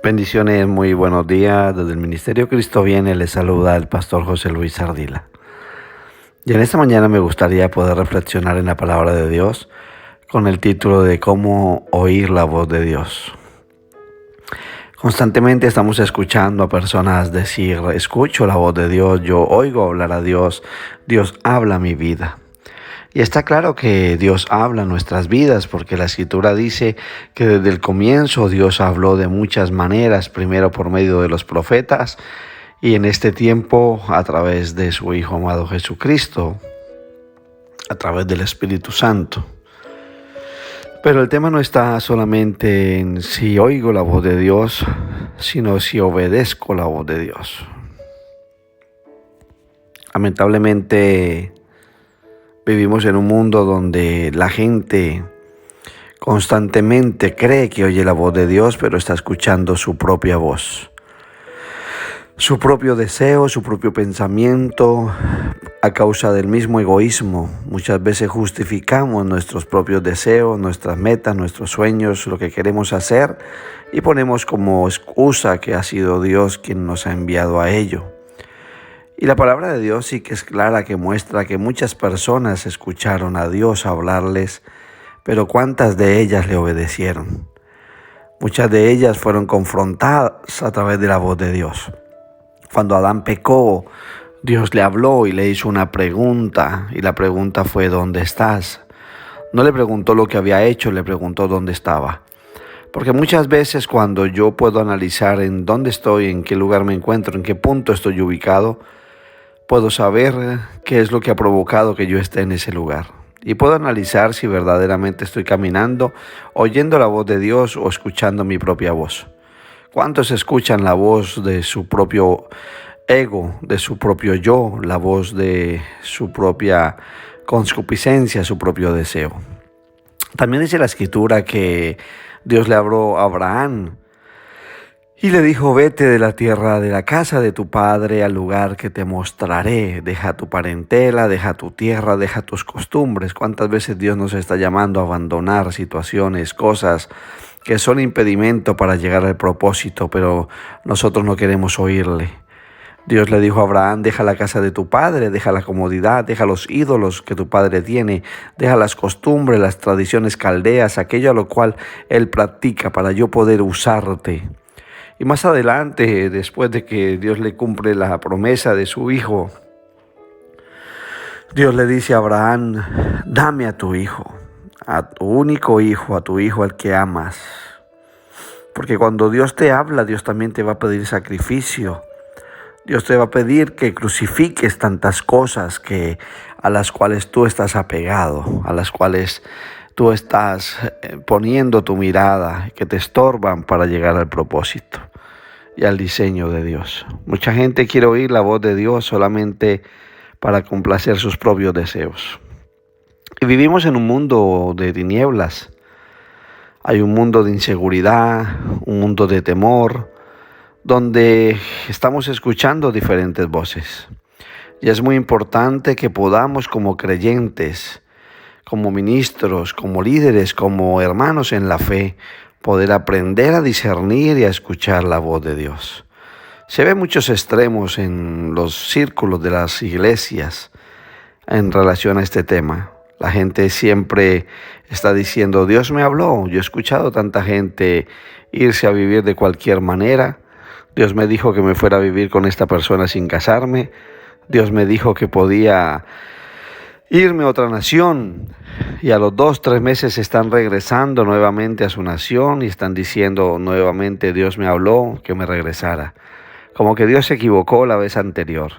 Bendiciones, muy buenos días. Desde el Ministerio Cristo Viene les saluda el pastor José Luis Ardila. Y en esta mañana me gustaría poder reflexionar en la palabra de Dios con el título de cómo oír la voz de Dios. Constantemente estamos escuchando a personas decir, escucho la voz de Dios, yo oigo hablar a Dios, Dios habla a mi vida. Y está claro que Dios habla en nuestras vidas porque la Escritura dice que desde el comienzo Dios habló de muchas maneras, primero por medio de los profetas y en este tiempo a través de su Hijo amado Jesucristo, a través del Espíritu Santo. Pero el tema no está solamente en si oigo la voz de Dios, sino si obedezco la voz de Dios. Lamentablemente, vivimos en un mundo donde la gente constantemente cree que oye la voz de Dios, pero está escuchando su propia voz, su propio deseo, su propio pensamiento, a causa del mismo egoísmo. Muchas veces justificamos nuestros propios deseos, nuestras metas, nuestros sueños, lo que queremos hacer, y ponemos como excusa que ha sido Dios quien nos ha enviado a ello. Y la palabra de Dios sí que es clara, que muestra que muchas personas escucharon a Dios hablarles, pero ¿cuántas de ellas le obedecieron? Muchas de ellas fueron confrontadas a través de la voz de Dios. Cuando Adán pecó, Dios le habló y le hizo una pregunta, y la pregunta fue, ¿dónde estás? No le preguntó lo que había hecho, le preguntó dónde estaba. Porque muchas veces cuando yo puedo analizar en dónde estoy, en qué lugar me encuentro, en qué punto estoy ubicado, puedo saber qué es lo que ha provocado que yo esté en ese lugar. Y puedo analizar si verdaderamente estoy caminando, oyendo la voz de Dios o escuchando mi propia voz. ¿Cuántos escuchan la voz de su propio ego, de su propio yo, la voz de su propia concupiscencia, su propio deseo? También dice la Escritura que Dios le habló a Abraham y le dijo, vete de la tierra, de la casa de tu padre, al lugar que te mostraré. Deja tu parentela, deja tu tierra, deja tus costumbres. ¿Cuántas veces Dios nos está llamando a abandonar situaciones, cosas que son impedimento para llegar al propósito, pero nosotros no queremos oírle? Dios le dijo a Abraham, deja la casa de tu padre, deja la comodidad, deja los ídolos que tu padre tiene, deja las costumbres, las tradiciones caldeas, aquello a lo cual él practica para yo poder usarte. Y más adelante, después de que Dios le cumple la promesa de su hijo, Dios le dice a Abraham, dame a tu hijo, a tu único hijo, a tu hijo al que amas. Porque cuando Dios te habla, Dios también te va a pedir sacrificio. Dios te va a pedir que crucifiques tantas cosas a las cuales tú estás apegado, a las cuales tú estás poniendo tu mirada, que te estorban para llegar al propósito y al diseño de Dios. Mucha gente quiere oír la voz de Dios solamente para complacer sus propios deseos. Y vivimos en un mundo de tinieblas. Hay un mundo de inseguridad, un mundo de temor, donde estamos escuchando diferentes voces. Y es muy importante que podamos, como creyentes, como ministros, como líderes, como hermanos en la fe, poder aprender a discernir y a escuchar la voz de Dios. Se ven muchos extremos en los círculos de las iglesias en relación a este tema. La gente siempre está diciendo, Dios me habló. Yo he escuchado tanta gente irse a vivir de cualquier manera. Dios me dijo que me fuera a vivir con esta persona sin casarme. Dios me dijo que podía irme a otra nación. Y a los 2-3 meses están regresando nuevamente a su nación y están diciendo nuevamente, Dios me habló que me regresara. Como que Dios se equivocó la vez anterior.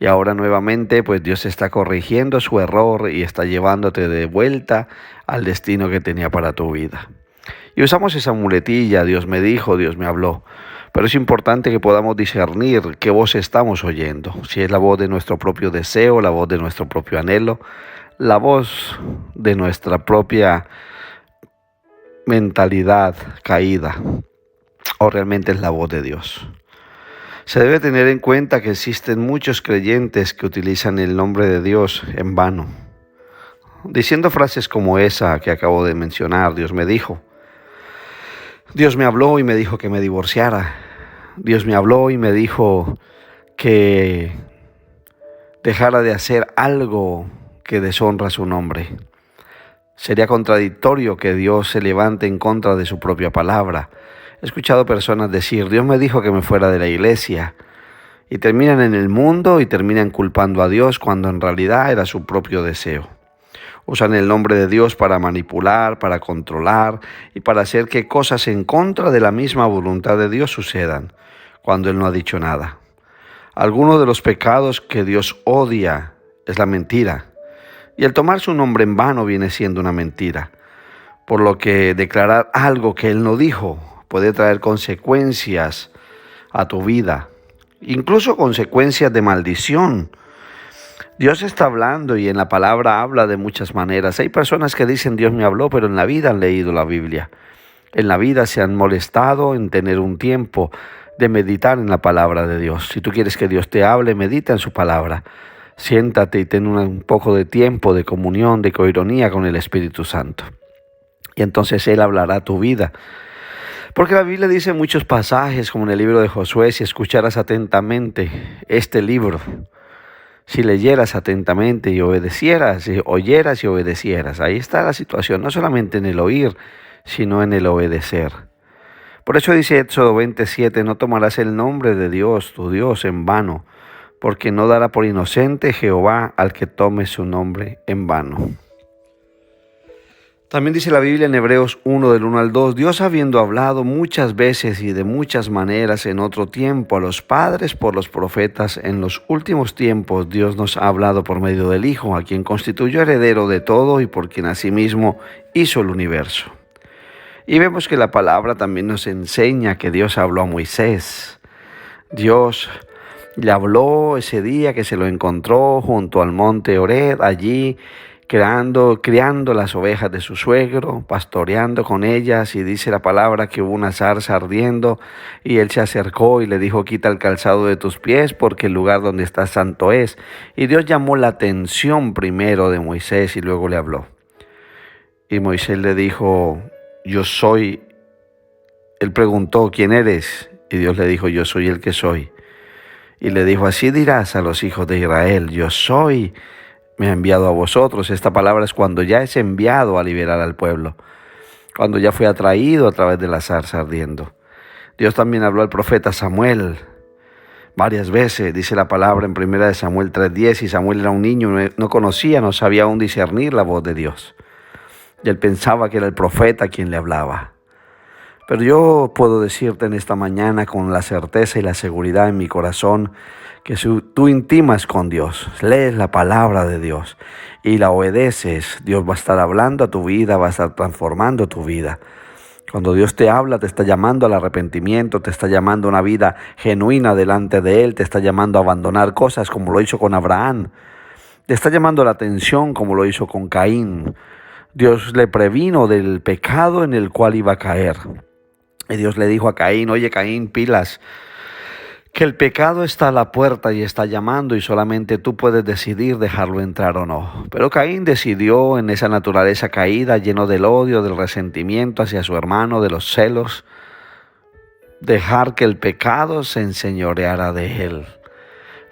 Y ahora nuevamente pues Dios está corrigiendo su error y está llevándote de vuelta al destino que tenía para tu vida. Y usamos esa muletilla, Dios me dijo, Dios me habló. Pero es importante que podamos discernir qué voz estamos oyendo. Si es la voz de nuestro propio deseo, la voz de nuestro propio anhelo, la voz de nuestra propia mentalidad caída, o realmente es la voz de Dios. Se debe tener en cuenta que existen muchos creyentes que utilizan el nombre de Dios en vano, diciendo frases como esa que acabo de mencionar, Dios me dijo. Dios me habló y me dijo que me divorciara. Dios me habló y me dijo que dejara de hacer algo que deshonra su nombre. Sería contradictorio que Dios se levante en contra de su propia palabra. He escuchado personas decir, Dios me dijo que me fuera de la iglesia, y terminan en el mundo y terminan culpando a Dios cuando en realidad era su propio deseo. Usan el nombre de Dios para manipular, para controlar y para hacer que cosas en contra de la misma voluntad de Dios sucedan, cuando Él no ha dicho nada. Algunos de los pecados que Dios odia es la mentira, y el tomar su nombre en vano viene siendo una mentira, por lo que declarar algo que Él no dijo puede traer consecuencias a tu vida, incluso consecuencias de maldición. Dios está hablando y en la palabra habla de muchas maneras. Hay personas que dicen Dios me habló, pero en la vida han leído la Biblia. En la vida se han molestado en tener un tiempo de meditar en la palabra de Dios. Si tú quieres que Dios te hable, medita en su palabra. Siéntate y ten un poco de tiempo de comunión, de coironía con el Espíritu Santo. Y entonces Él hablará a tu vida. Porque la Biblia dice muchos pasajes, como en el libro de Josué, si escucharas atentamente este libro, si leyeras atentamente y obedecieras, si oyeras y obedecieras. Ahí está la situación, no solamente en el oír, sino en el obedecer. Por eso dice Éxodo 27, no tomarás el nombre de Dios, tu Dios, en vano, porque no dará por inocente Jehová al que tome su nombre en vano. También dice la Biblia en Hebreos 1, del 1 al 2, Dios habiendo hablado muchas veces y de muchas maneras en otro tiempo a los padres por los profetas, en los últimos tiempos Dios nos ha hablado por medio del Hijo, a quien constituyó heredero de todo y por quien asimismo hizo el universo. Y vemos que la palabra también nos enseña que Dios habló a Moisés. Dios le habló ese día que se lo encontró junto al monte Horeb, allí criando las ovejas de su suegro, pastoreando con ellas, y dice la palabra que hubo una zarza ardiendo y él se acercó y le dijo, quita el calzado de tus pies porque el lugar donde estás santo es. Y Dios llamó la atención primero de Moisés y luego le habló. Y Moisés le dijo, yo soy. Él preguntó, ¿quién eres? Y Dios le dijo, yo soy el que soy. Y le dijo, así dirás a los hijos de Israel, yo soy, me ha enviado a vosotros. Esta palabra es cuando ya es enviado a liberar al pueblo, cuando ya fue atraído a través de la zarza ardiendo. Dios también habló al profeta Samuel varias veces, dice la palabra en 1 Samuel 3:10, y Samuel era un niño, no conocía, no sabía aún discernir la voz de Dios. Y él pensaba que era el profeta quien le hablaba. Pero yo puedo decirte en esta mañana con la certeza y la seguridad en mi corazón que si tú intimas con Dios, lees la palabra de Dios y la obedeces, Dios va a estar hablando a tu vida, va a estar transformando tu vida. Cuando Dios te habla, te está llamando al arrepentimiento, te está llamando a una vida genuina delante de Él, te está llamando a abandonar cosas como lo hizo con Abraham, te está llamando la atención como lo hizo con Caín. Dios le previno del pecado en el cual iba a caer. Y Dios le dijo a Caín, oye Caín, pilas, que el pecado está a la puerta y está llamando y solamente tú puedes decidir dejarlo entrar o no. Pero Caín decidió en esa naturaleza caída, lleno del odio, del resentimiento hacia su hermano, de los celos, dejar que el pecado se enseñoreara de él.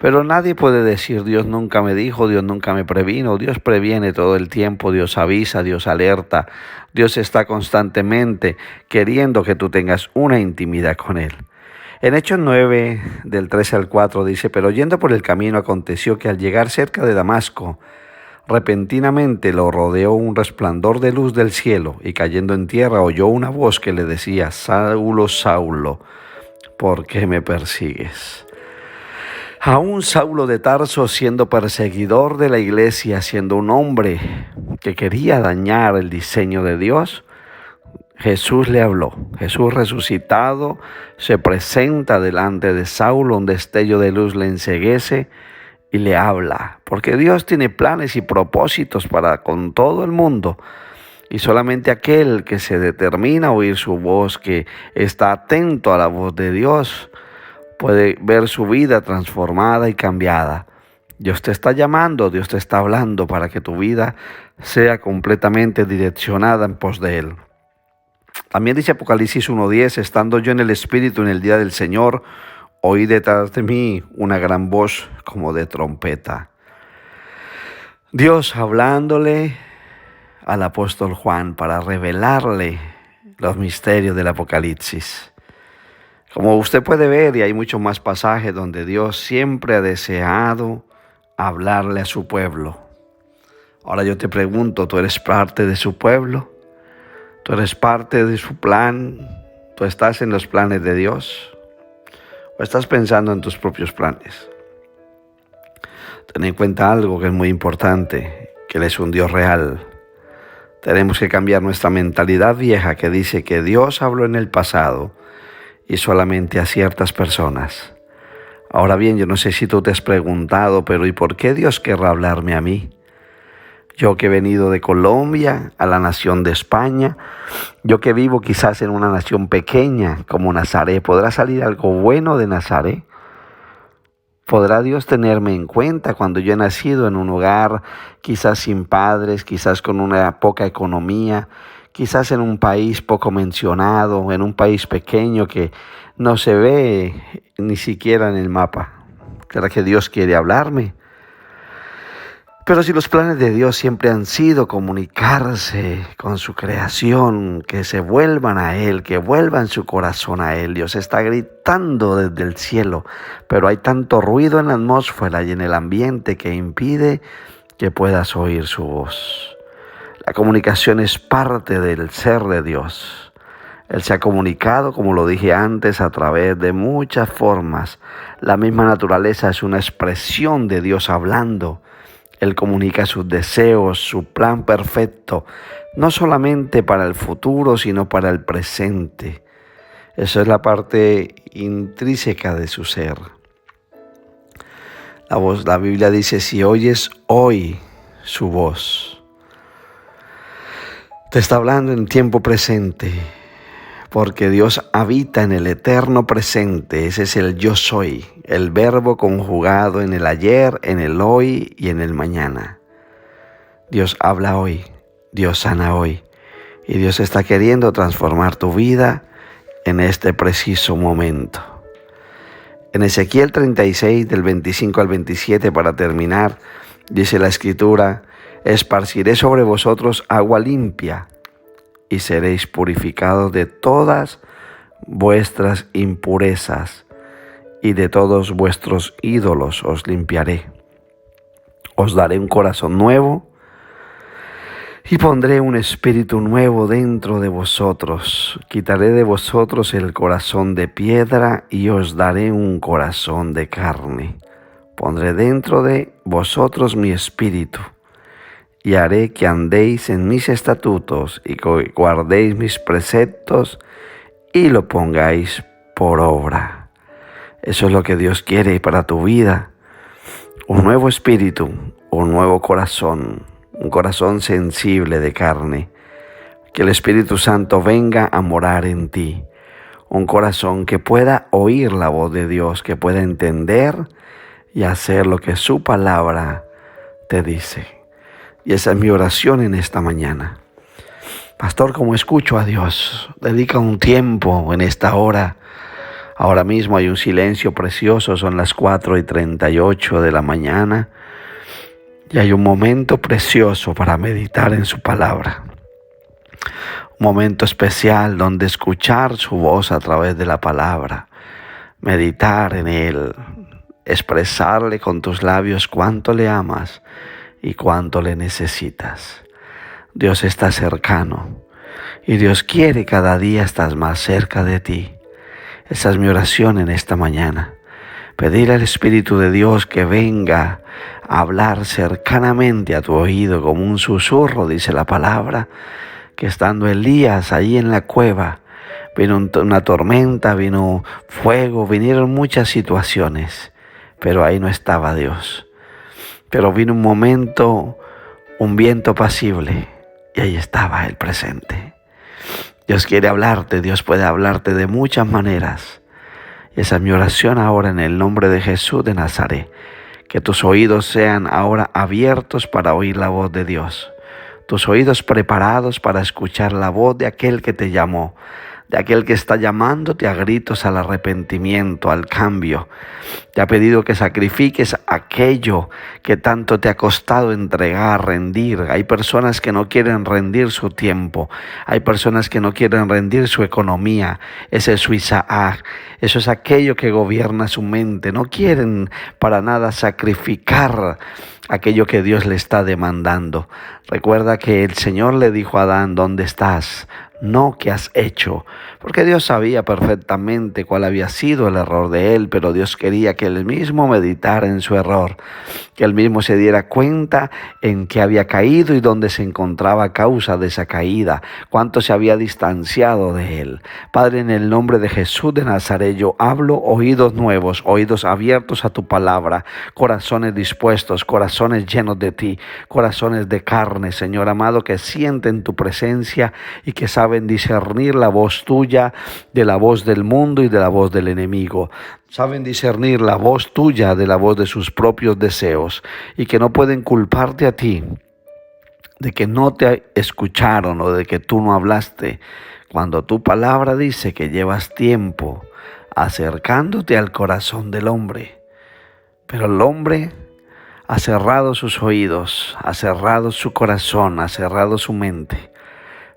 Pero nadie puede decir, Dios nunca me dijo, Dios nunca me previno. Dios previene todo el tiempo, Dios avisa, Dios alerta. Dios está constantemente queriendo que tú tengas una intimidad con Él. En Hechos 9, del 13 al 4 dice, pero yendo por el camino aconteció que al llegar cerca de Damasco, repentinamente lo rodeó un resplandor de luz del cielo, y cayendo en tierra oyó una voz que le decía, Saulo, Saulo, ¿por qué me persigues? Aún Saulo de Tarso, siendo perseguidor de la iglesia, siendo un hombre que quería dañar el diseño de Dios, Jesús le habló. Jesús resucitado se presenta delante de Saulo, un destello de luz le enceguece y le habla. Porque Dios tiene planes y propósitos para con todo el mundo. Y solamente aquel que se determina a oír su voz, que está atento a la voz de Dios, puede ver su vida transformada y cambiada. Dios te está llamando, Dios te está hablando para que tu vida sea completamente direccionada en pos de Él. También dice Apocalipsis 1:10, estando yo en el Espíritu en el día del Señor, oí detrás de mí una gran voz como de trompeta. Dios hablándole al apóstol Juan para revelarle los misterios del Apocalipsis. Como usted puede ver, y hay muchos más pasajes donde Dios siempre ha deseado hablarle a su pueblo. Ahora yo te pregunto, ¿tú eres parte de su pueblo? ¿Tú eres parte de su plan? ¿Tú estás en los planes de Dios? ¿O estás pensando en tus propios planes? Ten en cuenta algo que es muy importante, que Él es un Dios real. Tenemos que cambiar nuestra mentalidad vieja que dice que Dios habló en el pasado y solamente a ciertas personas. Ahora bien, yo no sé si tú te has preguntado, pero ¿y por qué Dios querrá hablarme a mí? Yo que he venido de Colombia a la nación de España, yo que vivo quizás en una nación pequeña como Nazaret, ¿podrá salir algo bueno de Nazaret? ¿Podrá Dios tenerme en cuenta cuando yo he nacido en un hogar quizás sin padres, quizás con una poca economía, quizás en un país poco mencionado, en un país pequeño que no se ve ni siquiera en el mapa? ¿Será que Dios quiere hablarme? Pero si los planes de Dios siempre han sido comunicarse con su creación, que se vuelvan a Él, que vuelvan su corazón a Él, Dios está gritando desde el cielo, pero hay tanto ruido en la atmósfera y en el ambiente que impide que puedas oír su voz. La comunicación es parte del ser de Dios. Él se ha comunicado, como lo dije antes, a través de muchas formas. La misma naturaleza es una expresión de Dios hablando. Él comunica sus deseos, su plan perfecto, no solamente para el futuro, sino para el presente. Esa es la parte intrínseca de su ser. La Biblia dice, si oyes hoy su voz, te está hablando en tiempo presente, porque Dios habita en el eterno presente. Ese es el yo soy, el verbo conjugado en el ayer, en el hoy y en el mañana. Dios habla hoy, Dios sana hoy, y Dios está queriendo transformar tu vida en este preciso momento. En Ezequiel 36, del 25 al 27, para terminar, dice la Escritura, esparciré sobre vosotros agua limpia, y seréis purificados de todas vuestras impurezas, y de todos vuestros ídolos os limpiaré. Os daré un corazón nuevo, y pondré un espíritu nuevo dentro de vosotros. Quitaré de vosotros el corazón de piedra, y os daré un corazón de carne. Pondré dentro de vosotros mi espíritu, y haré que andéis en mis estatutos y guardéis mis preceptos y lo pongáis por obra. Eso es lo que Dios quiere para tu vida. Un nuevo espíritu, un nuevo corazón, un corazón sensible de carne. Que el Espíritu Santo venga a morar en ti. Un corazón que pueda oír la voz de Dios, que pueda entender y hacer lo que su palabra te dice. Y esa es mi oración en esta mañana. Pastor, como escucho a Dios, dedica un tiempo en esta hora. Ahora mismo hay un silencio precioso, son las 4:38 de la mañana. Y hay un momento precioso para meditar en su palabra. Un momento especial donde escuchar su voz a través de la palabra. Meditar en Él. Expresarle con tus labios cuánto le amas y cuánto le necesitas. Dios está cercano y Dios quiere cada día estar más cerca de ti. Esa es mi oración en esta mañana. Pedir al Espíritu de Dios que venga a hablar cercanamente a tu oído como un susurro, dice la palabra, que estando Elías ahí en la cueva, vino una tormenta, vino fuego, vinieron muchas situaciones, pero ahí no estaba Dios. Pero vino un momento, un viento apacible, y ahí estaba Él presente. Dios quiere hablarte, Dios puede hablarte de muchas maneras. Y esa es mi oración ahora en el nombre de Jesús de Nazaret. Que tus oídos sean ahora abiertos para oír la voz de Dios. tus oídos preparados para escuchar la voz de aquel que te llamó, de aquel que está llamándote a gritos al arrepentimiento, al cambio. Te ha pedido que sacrifiques aquello que tanto te ha costado entregar, rendir. Hay personas que no quieren rendir su tiempo. Hay personas que no quieren rendir su economía. Ese es su Isaac. Eso es aquello que gobierna su mente. No quieren para nada sacrificar aquello que Dios le está demandando. Recuerda que el Señor le dijo a Adán: ¿dónde estás? No, ¿qué has hecho? Porque Dios sabía perfectamente cuál había sido el error de él, pero Dios quería que él mismo meditara en su error, que él mismo se diera cuenta en que había caído y dónde se encontraba a causa de esa caída, cuánto se había distanciado de él. Padre, en el nombre de Jesús de Nazaret, yo hablo oídos nuevos, oídos abiertos a tu palabra, corazones dispuestos, corazones llenos de ti, corazones de carne, Señor amado, que sienten tu presencia y que saben discernir la voz tuya de la voz del mundo y de la voz del enemigo. Saben discernir la voz tuya de la voz de sus propios deseos y que no pueden culparte a ti de que no te escucharon o de que tú no hablaste, cuando tu palabra dice que llevas tiempo acercándote al corazón del hombre. Pero el hombre ha cerrado sus oídos, ha cerrado su corazón, ha cerrado su mente.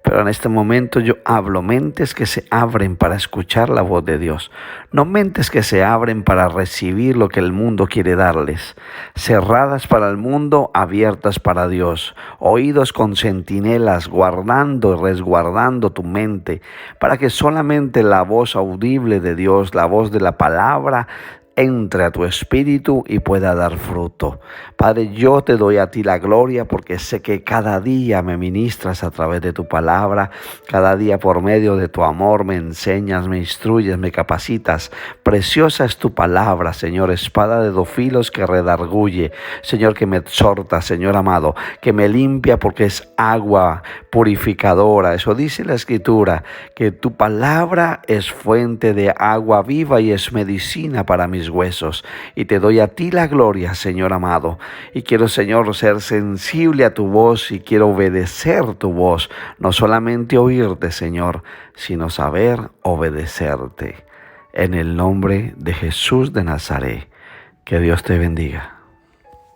Pero en este momento yo hablo mentes que se abren para escuchar la voz de Dios, no mentes que se abren para recibir lo que el mundo quiere darles, cerradas para el mundo, abiertas para Dios, oídos con centinelas, guardando y resguardando tu mente, para que solamente la voz audible de Dios, la voz de la palabra, entre a tu espíritu y pueda dar fruto. Padre, yo te doy a ti la gloria porque sé que cada día me ministras a través de tu palabra, cada día por medio de tu amor me enseñas, me instruyes, me capacitas. Preciosa es tu palabra, Señor, espada de dos filos que redarguye, Señor, que me exhorta, Señor amado, que me limpia porque es agua purificadora. Eso dice la Escritura, que tu palabra es fuente de agua viva y es medicina para mis huesos. Y te doy a ti la gloria, Señor amado. Y quiero, Señor, ser sensible a tu voz y quiero obedecer tu voz. No solamente oírte, Señor, sino saber obedecerte. En el nombre de Jesús de Nazaret. Que Dios te bendiga.